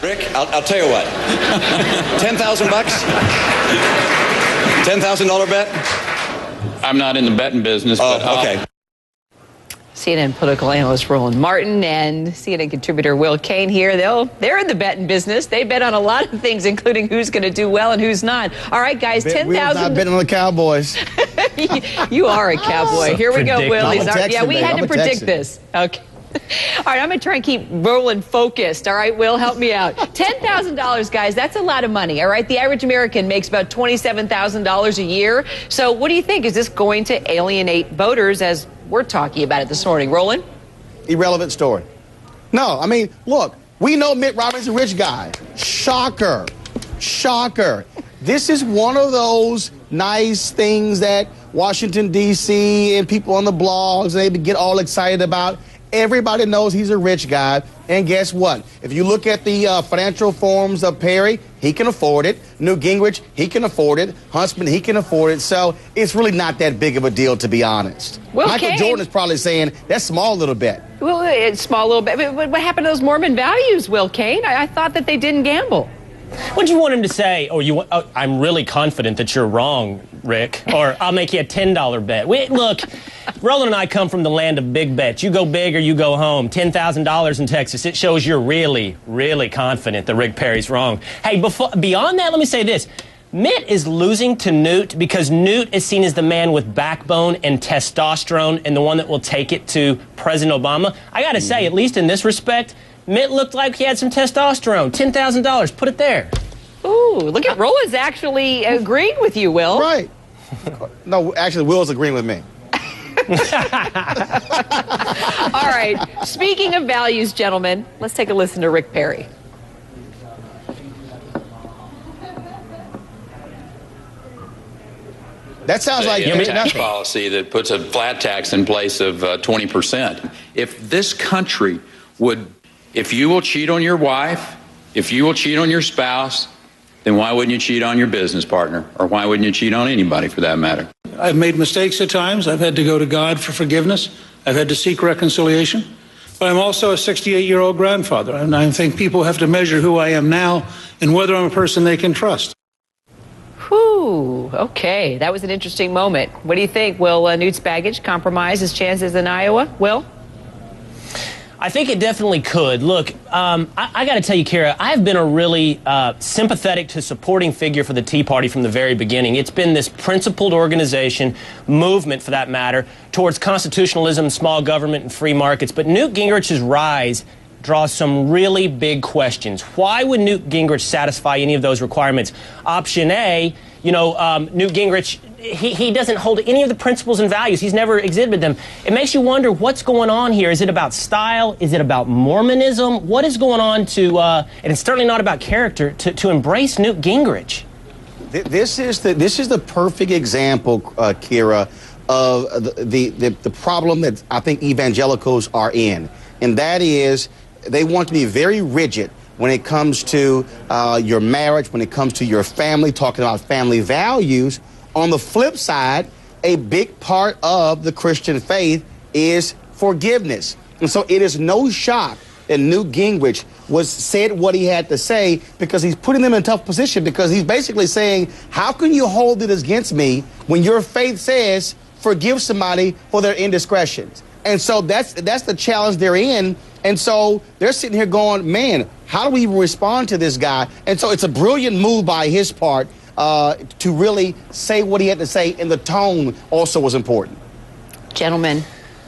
Rick, I'll tell you what. 10,000 bucks? $10,000 bet? I'm not in the betting business, but okay. CNN political analyst Roland Martin and CNN contributor Will Cain here. They're in the betting business. They bet on a lot of things, including who's going to do well and who's not. All right, guys, 10,000. I've been on the Cowboys. You are a cowboy. Here we go, Will. Yeah, we had to predict this. Okay. All right, I'm going to try and keep Roland focused. All right, Will, help me out. $10,000, guys, that's a lot of money. All right, the average American makes about $27,000 a year. So what do you think? Is this going to alienate voters as we're talking about it this morning? Roland? Irrelevant story. No, I mean, look, we know Mitt Romney's a rich guy. Shocker. Shocker. This is one of those nice things that Washington, D.C. and people on the blogs, they get all excited about. Everybody knows he's a rich guy. And guess what? If you look at the financial forms of Perry, he can afford it. Newt Gingrich, he can afford it. Huntsman, he can afford it. So it's really not that big of a deal, to be honest. Well, Michael Jordan is probably saying, that's small little bet. Well, it's small little bit. But what happened to those Mormon values, Will Cain? I thought that they didn't gamble. What'd you want him to say? I'm really confident that you're wrong, Rick. Or I'll make you a $10 bet. Look, Roland and I come from the land of big bets. You go big or you go home. $10,000 in Texas. It shows you're really, really confident that Rick Perry's wrong. Hey, beyond that, let me say this. Mitt is losing to Newt because Newt is seen as the man with backbone and testosterone and the one that will take it to President Obama. I got to say, at least in this respect, Mitt looked like he had some testosterone. $10,000. Put it there. Ooh, look at Roland's actually agreeing with you, Will. Right. No, actually, Will's agreeing with me. All right. Speaking of values, gentlemen, let's take a listen to Rick Perry. That sounds like tax policy that puts a flat tax in place of 20%. If this country would, if you will cheat on your wife, if you will cheat on your spouse, then why wouldn't you cheat on your business partner? Or why wouldn't you cheat on anybody for that matter? I've made mistakes at times. I've had to go to God for forgiveness. I've had to seek reconciliation. But I'm also a 68-year-old grandfather. And I think people have to measure who I am now and whether I'm a person they can trust. Whew, okay. That was an interesting moment. What do you think? Will Newt's baggage compromise his chances in Iowa? Will? I think it definitely could. Look, I got to tell you, Kyra, I've been a really sympathetic to supporting figure for the Tea Party from the very beginning. It's been this principled organization, movement for that matter, towards constitutionalism, small government, and free markets. But Newt Gingrich's rise draws some really big questions. Why would Newt Gingrich satisfy any of those requirements? Option A, Newt Gingrich, he doesn't hold any of the principles and values. He's never exhibited them. It makes you wonder what's going on here. Is it about style? Is it about Mormonism? What is going on and it's certainly not about character, to embrace Newt Gingrich? This is the perfect example, Kyra, of the problem that I think evangelicals are in. And that is they want to be very rigid when it comes to your marriage, when it comes to your family, talking about family values. On the flip side, a big part of the Christian faith is forgiveness. And so it is no shock that Newt Gingrich said what he had to say, because he's putting them in a tough position, because he's basically saying, how can you hold it against me when your faith says forgive somebody for their indiscretions? And so that's the challenge they're in. And so they're sitting here going, man, how do we respond to this guy? And so it's a brilliant move by his part to really say what he had to say, and the tone also was important. Gentlemen,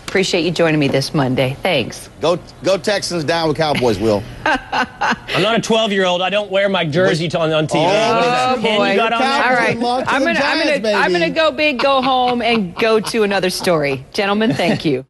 appreciate you joining me this Monday. Thanks. Go Texans, down with Cowboys, Will. I'm not a 12-year-old. I don't wear my jersey on TV. Oh, boy. You got on All right. I'm gonna go big, go home, and go to another story. Gentlemen, thank you.